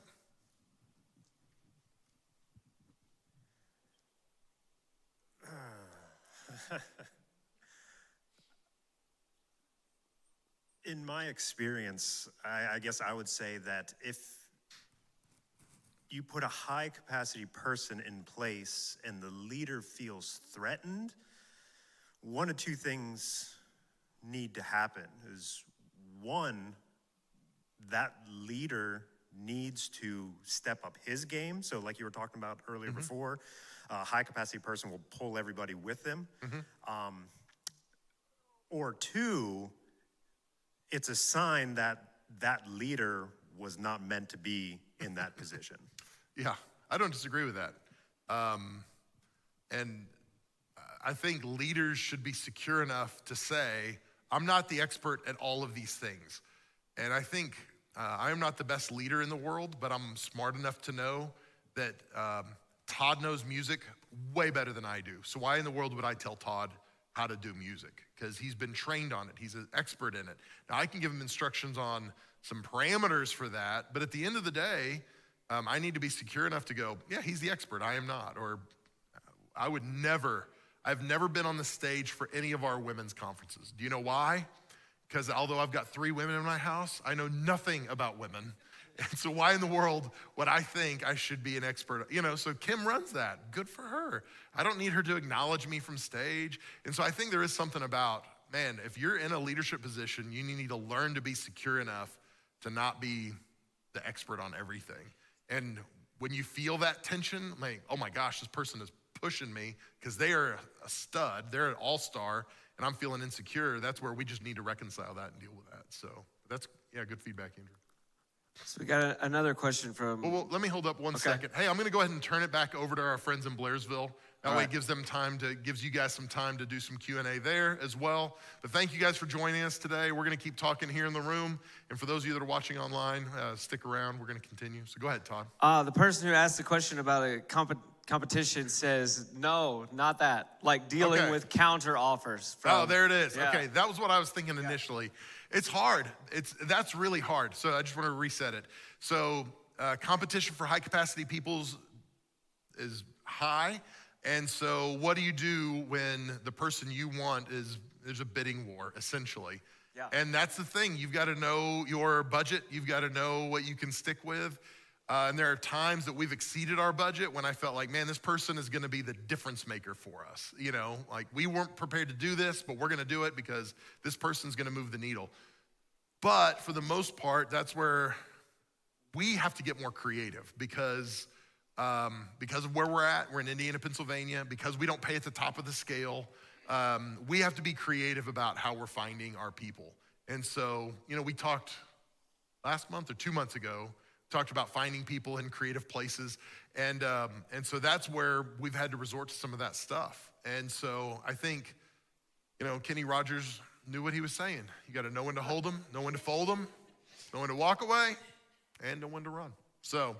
In my experience, I guess I would say that if you put a high capacity person in place and the leader feels threatened, one of two things need to happen. Is one, that leader needs to step up his game. So like you were talking about earlier before, a high capacity person will pull everybody with them. Or two, it's a sign that that leader was not meant to be in that position. Yeah, I don't disagree with that. And I think leaders should be secure enough to say, I'm not the expert at all of these things. And I think I am not the best leader in the world, but I'm smart enough to know that Todd knows music way better than I do. So why in the world would I tell Todd how to do music? Because he's been trained on it. He's an expert in it. Now I can give him instructions on some parameters for that, but at the end of the day, I need to be secure enough to go, yeah, he's the expert, I am not. Or I've never been on the stage for any of our women's conferences. Do you know why? Because although I've got 3 women in my house, I know nothing about women. And so why in the world would I think I should be an expert? You know, so Kim runs that. Good for her. I don't need her to acknowledge me from stage. And so I think there is something about, man, if you're in a leadership position, you need to learn to be secure enough to not be the expert on everything. And when you feel that tension, like, oh my gosh, this person is pushing me because they are a stud, they're an all-star, and I'm feeling insecure, that's where we just need to reconcile that and deal with that. So that's, yeah, good feedback, Andrew. So we got another question from... Well, let me hold up one second. Hey, I'm gonna go ahead and turn it back over to our friends in Blairsville. That way it gives you guys some time to do some Q&A there as well. But thank you guys for joining us today. We're gonna keep talking here in the room. And for those of you that are watching online, stick around, we're gonna continue. So go ahead, Todd. The person who asked the question about a competition says, no, not that. Like dealing with counter offers. Oh, there it is. Yeah. Okay, that was what I was thinking initially. It's hard. That's really hard. So I just want to reset it. So competition for high capacity peoples is high. And so what do you do when the person you want there's a bidding war, essentially? Yeah. And that's the thing. You've got to know your budget. You've got to know what you can stick with. And there are times that we've exceeded our budget when I felt like, man, this person is gonna be the difference maker for us. You know, like we weren't prepared to do this, but we're gonna do it because this person's gonna move the needle. But for the most part, that's where we have to get more creative because of where we're at. We're in Indiana, Pennsylvania. Because we don't pay at the top of the scale, we have to be creative about how we're finding our people. And so, you know, we talked last month or 2 months ago, talked about finding people in creative places. And so that's where we've had to resort to some of that stuff. And so I think, you know, Kenny Rogers knew what he was saying. You got to know when to hold them, know when to fold them, know when to walk away, and know when to run. So,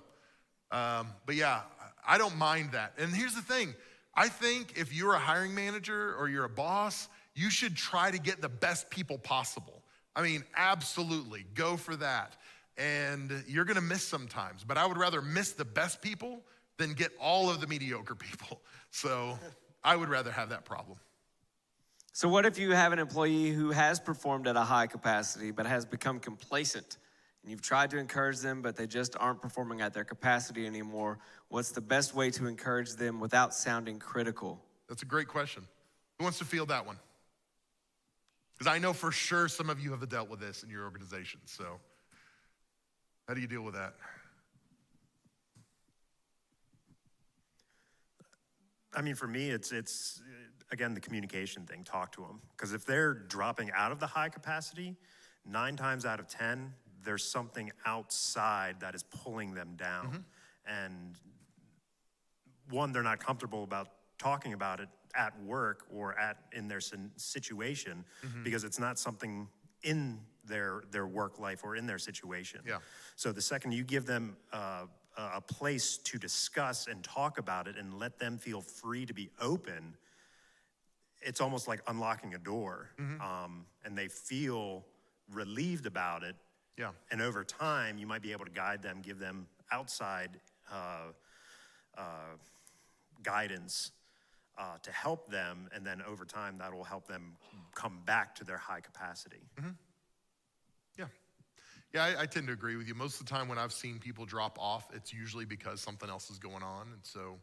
but yeah, I don't mind that. And here's the thing. I think if you're a hiring manager or you're a boss, you should try to get the best people possible. I mean, absolutely, go for that. And you're gonna miss sometimes, but I would rather miss the best people than get all of the mediocre people. So I would rather have that problem. So what if you have an employee who has performed at a high capacity but has become complacent? And you've tried to encourage them, but they just aren't performing at their capacity anymore. What's the best way to encourage them without sounding critical? That's a great question. Who wants to field that one? Because I know for sure some of you have dealt with this in your organization. So how do you deal with that? I mean, for me, it's again, the communication thing. Talk to them. Because if they're dropping out of the high capacity, 9 times out of 10, there's something outside that is pulling them down. And one, they're not comfortable about talking about it at work or in their situation because it's not something in their work life or in their situation. Yeah. So the second you give them a place to discuss and talk about it and let them feel free to be open, it's almost like unlocking a door. And they feel relieved about it. Yeah. And over time, you might be able to guide them, give them outside guidance to help them. And then over time, that will help them come back to their high capacity. Yeah. Yeah, I tend to agree with you. Most of the time when I've seen people drop off, it's usually because something else is going on. And so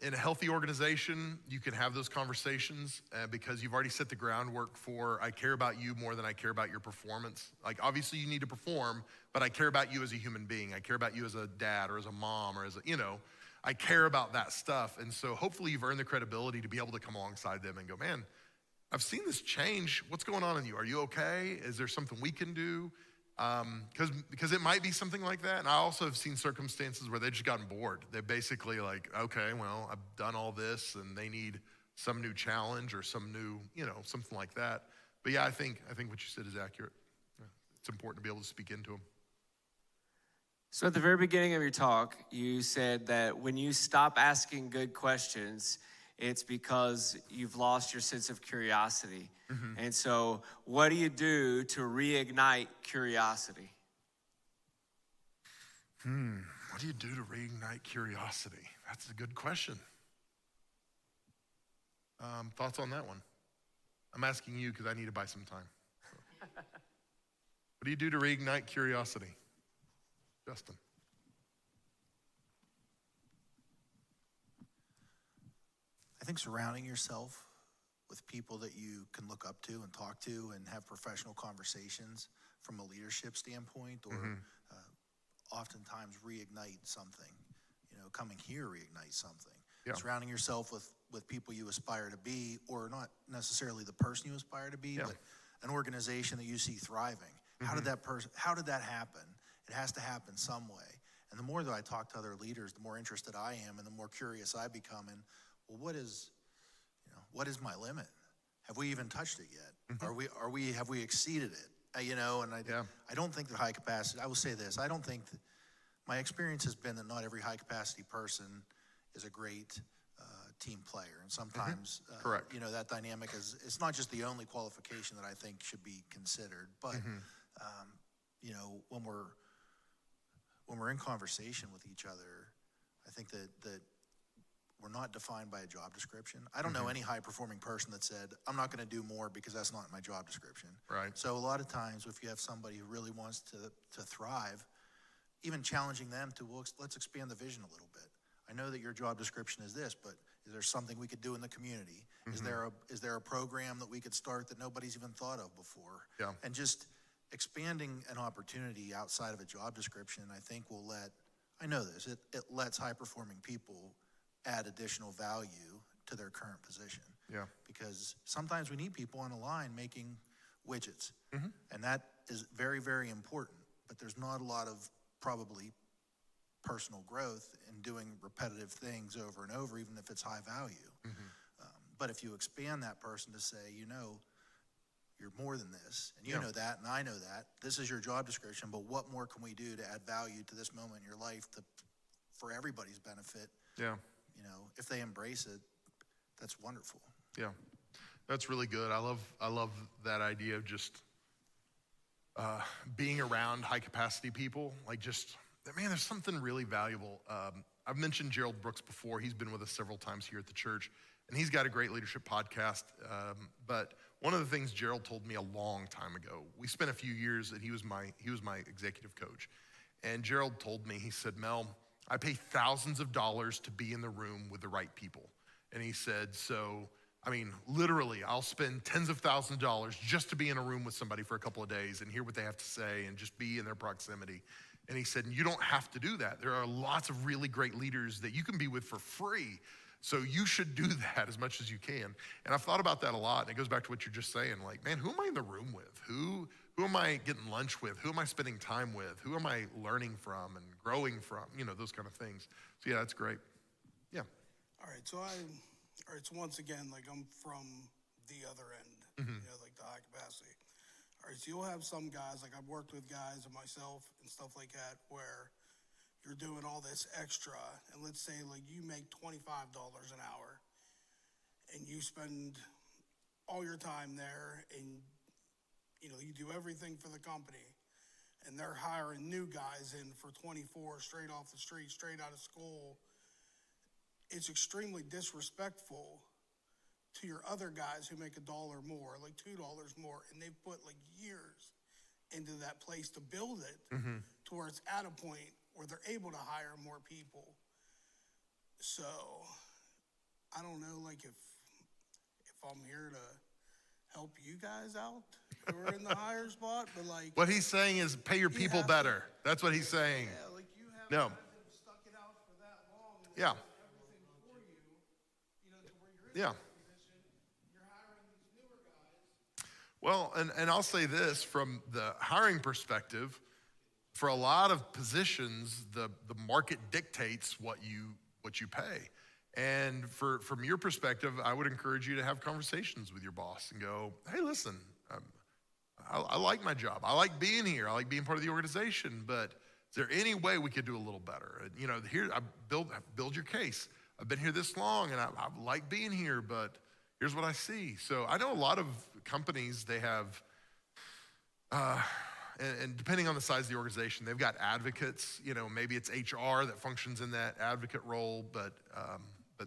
in a healthy organization, you can have those conversations because you've already set the groundwork for, I care about you more than I care about your performance. Like, obviously you need to perform, but I care about you as a human being. I care about you as a dad or as a mom or as a, I care about that stuff. And so hopefully you've earned the credibility to be able to come alongside them and go, man, I've seen this change. What's going on in you? Are you okay? Is there something we can do? Because it might be something like that. And I also have seen circumstances where they've just gotten bored. They're basically like, okay, well, I've done all this and they need some new challenge or some new, something like that. But yeah, I think what you said is accurate. Yeah, it's important to be able to speak into them. So at the very beginning of your talk, you said that when you stop asking good questions, it's because you've lost your sense of curiosity. And so what do you do to reignite curiosity? What do you do to reignite curiosity? That's a good question. Thoughts on that one? I'm asking you because I need to buy some time. So. What do you do to reignite curiosity? Justin. I think surrounding yourself with people that you can look up to and talk to and have professional conversations from a leadership standpoint or oftentimes reignite something. Coming here reignites something. Yeah. Surrounding yourself with people you aspire to be, or not necessarily the person you aspire to be, but an organization that you see thriving. How did that happen? It has to happen some way. And the more that I talk to other leaders, the more interested I am and the more curious I become in, well, what is my limit? Have we even touched it yet? Have we exceeded it? And I don't think that high capacity, I will say this, I don't think that, my experience has been that not every high capacity person is a great team player. And sometimes, Correct. That dynamic it's not just the only qualification that I think should be considered, but, when we're in conversation with each other, I think that we're not defined by a job description. I don't know any high-performing person that said, I'm not going to do more because that's not my job description. Right. So a lot of times, if you have somebody who really wants to thrive, even challenging them to, well, let's expand the vision a little bit. I know that your job description is this, but is there something we could do in the community? Is there a program that we could start that nobody's even thought of before? Yeah. And just expanding an opportunity outside of a job description, I think I know this, it lets high-performing people add additional value to their current position. Yeah. Because sometimes we need people on a line making widgets. And that is very, very important. But there's not a lot of probably personal growth in doing repetitive things over and over, even if it's high value. But if you expand that person to say, you're more than this, and you know that, and I know that, this is your job description, but what more can we do to add value to this moment in your life for everybody's benefit? Yeah. If they embrace it, that's wonderful. Yeah, that's really good. I love that idea of just being around high capacity people. Like there's something really valuable. I've mentioned Gerald Brooks before. He's been with us several times here at the church. and he's got a great leadership podcast. But one of the things Gerald told me a long time ago, we spent a few years, and he was my executive coach. And Gerald told me, he said, Mel, I pay thousands of dollars to be in the room with the right people. And he said, so, I mean, literally, I'll spend tens of thousands of dollars just to be in a room with somebody for a couple of days and hear what they have to say and just be in their proximity. And he said, you don't have to do that. There are lots of really great leaders that you can be with for free. So you should do that as much as you can. And I've thought about that a lot. And it goes back to what you're just saying. Like, man, who am I in the room with? Who am I getting lunch with? Who am I spending time with? Who am I learning from and growing from? You know, those kind of things. So yeah, that's great. Yeah. All right, so once again, like I'm from the other end, like the high capacity. All right, so you'll have some guys, like I've worked with guys and myself and stuff like that, where you're doing all this extra, and let's say like you make $25 an hour, and you spend all your time there, and you do everything for the company, and they're hiring new guys in for 24 straight off the street, straight out of school. It's extremely disrespectful to your other guys who make $1 more, like $2 more, and they've put like years into that place to build it to where it's at a point where they're able to hire more people. So I don't know, like if I'm here to help you guys out who are in the hire spot, but like What he's saying is pay your people better. That's what he's saying. yeah, like you have No. guys that have stuck it out for that long and Yeah. everything for you, to where you're in Yeah. that position, you're hiring these newer guys. Well, and I'll say this from the hiring perspective, for a lot of positions, the market dictates what you pay. And from your perspective, I would encourage you to have conversations with your boss and go, hey, listen, I like my job. I like being here. I like being part of the organization, but is there any way we could do a little better? And, here, I build your case. I've been here this long, and I like being here, but here's what I see. So I know a lot of companies, they have, and depending on the size of the organization, they've got advocates. Maybe it's HR that functions in that advocate role, but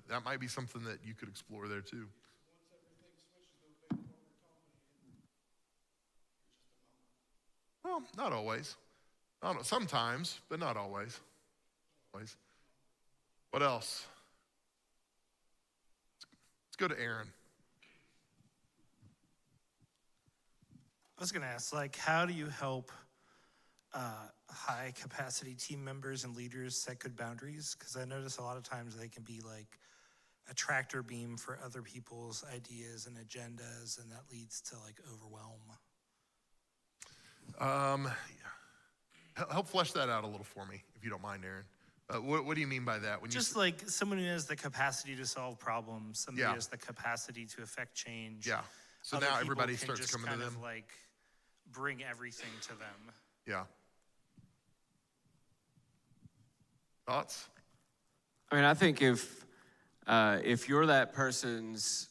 that might be something that you could explore there too. Once everything switches to a big corporate company, Well, not always. Sometimes, but not always. Always. What else? Let's go to Aaron. I was going to ask, how do you help high capacity team members and leaders set good boundaries? Because I notice a lot of times they can be like a tractor beam for other people's ideas and agendas, and that leads to overwhelm. Help flesh that out a little for me, if you don't mind, Aaron. What do you mean by that? When Just like someone who has the capacity to solve problems, somebody who has the capacity to affect change. Yeah. So Other now people everybody can starts just coming to kind them. of bring everything to them. Yeah. Thoughts? I mean, I think if you're that person's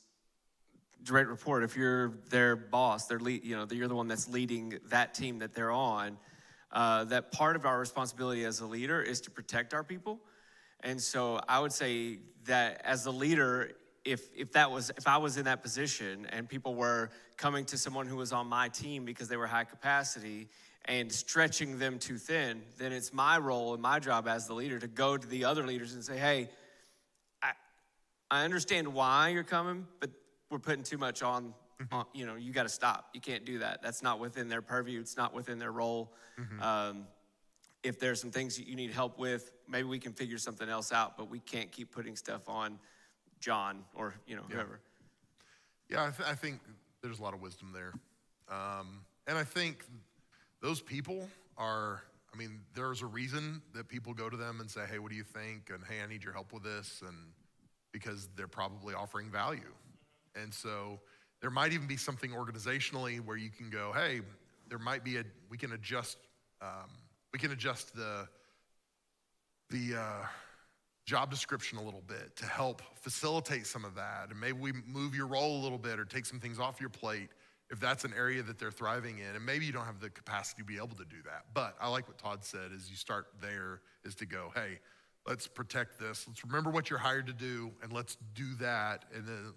direct report, if you're their boss, their lead, you're the one that's leading that team that they're on, that part of our responsibility as a leader is to protect our people. And so I would say that as the leader, if I was in that position and people were coming to someone who was on my team because they were high capacity and stretching them too thin, then it's my role and my job as the leader to go to the other leaders and say, hey, I understand why you're coming, but we're putting too much on, you got to stop. You can't do that. That's not within their purview. It's not within their role. If there's some things that you need help with, maybe we can figure something else out, but we can't keep putting stuff on John or, whoever. Yeah, I think there's a lot of wisdom there. And I think those people there's a reason that people go to them and say, hey, what do you think? And hey, I need your help with this. And because they're probably offering value. And so there might even be something organizationally where you can go, hey, there might be we can adjust the job description a little bit to help facilitate some of that. And maybe we move your role a little bit or take some things off your plate if that's an area that they're thriving in. And maybe you don't have the capacity to be able to do that. But I like what Todd said is you start there is to go, hey, let's protect this. Let's remember what you're hired to do, and let's do that. And then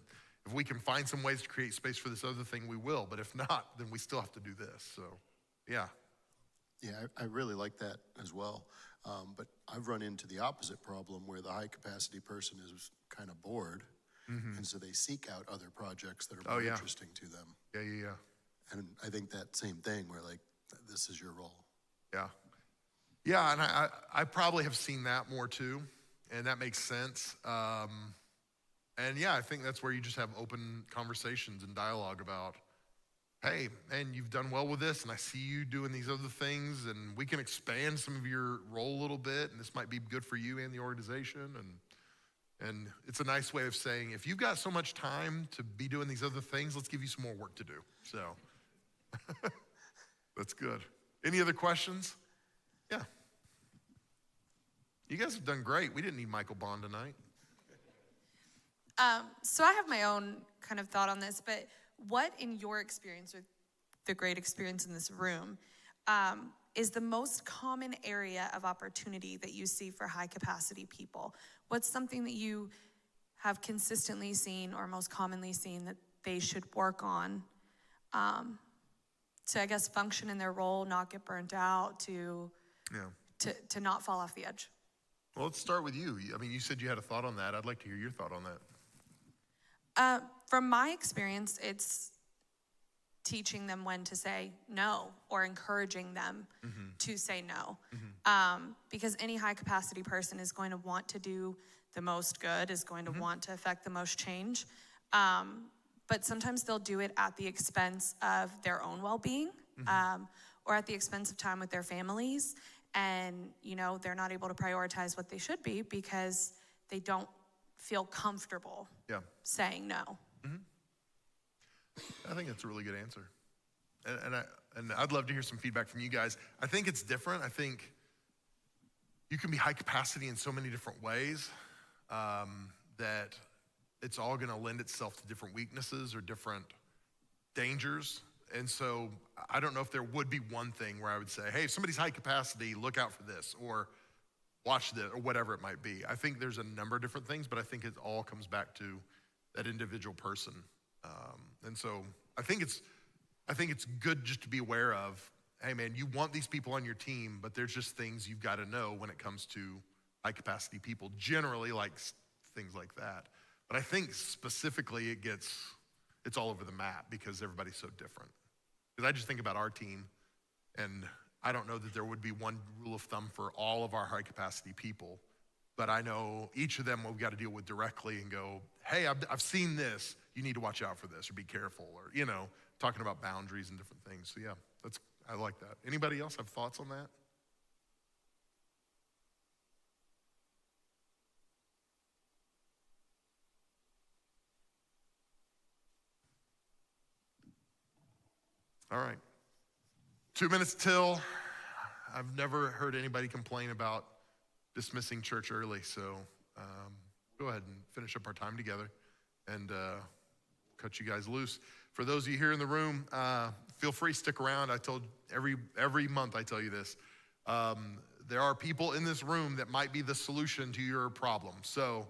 if we can find some ways to create space for this other thing, we will. But if not, then we still have to do this. So, yeah. Yeah, I really like that as well. But I've run into the opposite problem where the high capacity person is kind of bored. And so they seek out other projects that are more interesting to them. Yeah. And I think that same thing where like, this is your role. Yeah. Yeah, and I probably have seen that more too, and that makes sense. And yeah, I think that's where you just have open conversations and dialogue about, hey, man, you've done well with this, and I see you doing these other things, and we can expand some of your role a little bit, and this might be good for you and the organization. And it's a nice way of saying, if you've got so much time to be doing these other things, let's give you some more work to do. So that's good. Any other questions? Yeah. You guys have done great. We didn't need Michael Bond tonight. So I have my own kind of thought on this, but what in your experience, or the great experience in this room, is the most common area of opportunity that you see for high capacity people? What's something that you have consistently seen or most commonly seen that they should work on to, I guess, function in their role, not get burnt out, to not fall off the edge? Well, let's start with you. I mean, you said you had a thought on that. I'd like to hear your thought on that. From my experience, it's teaching them when to say no, or encouraging them to say no. Because any high capacity person is going to want to do the most good, is going to want to affect the most change. But sometimes they'll do it at the expense of their own well-being, or at the expense of time with their families. And, you know, they're not able to prioritize what they should be because they don't feel comfortable saying no. I think that's a really good answer. And I'd love to hear some feedback from you guys. I think it's different. I think you can be high capacity in so many different ways that it's all gonna lend itself to different weaknesses or different dangers. And so I don't know if there would be one thing where I would say, hey, if somebody's high capacity, look out for this, or watch this, or whatever it might be. I think there's a number of different things, but I think it all comes back to that individual person. And so I think it's good just to be aware of, hey man, you want these people on your team, but there's just things you've got to know when it comes to high capacity people, generally, like things like that. But I think specifically it's all over the map because everybody's so different. Because I just think about our team, and I don't know that there would be one rule of thumb for all of our high capacity people, but I know each of them we've got to deal with directly and go, hey, I've seen this, you need to watch out for this, or be careful, or, you know, talking about boundaries and different things. So yeah, I like that. Anybody else have thoughts on that? All right. 2 minutes till. I've never heard anybody complain about dismissing church early, so go ahead and finish up our time together and cut you guys loose. For those of you here in the room, feel free to stick around. I told every month I tell you this. There are people in this room that might be the solution to your problem. So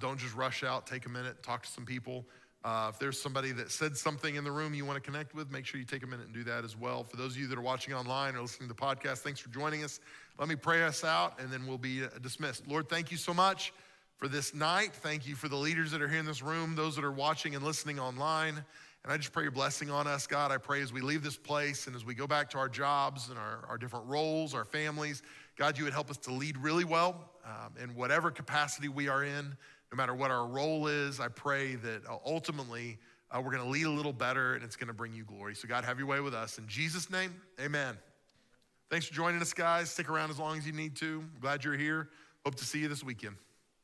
don't just rush out, take a minute, talk to some people. If there's somebody that said something in the room you want to connect with, make sure you take a minute and do that as well. For those of you that are watching online or listening to the podcast, thanks for joining us. Let me pray us out, and then we'll be dismissed. Lord, thank you so much for this night. Thank you for the leaders that are here in this room, those that are watching and listening online. And I just pray your blessing on us, God. I pray as we leave this place and as we go back to our jobs and our different roles, our families, God, you would help us to lead really well in whatever capacity we are in. No matter what our role is, I pray that ultimately we're gonna lead a little better and it's gonna bring you glory. So God, have your way with us. In Jesus' name, amen. Thanks for joining us, guys. Stick around as long as you need to. I'm glad you're here. Hope to see you this weekend.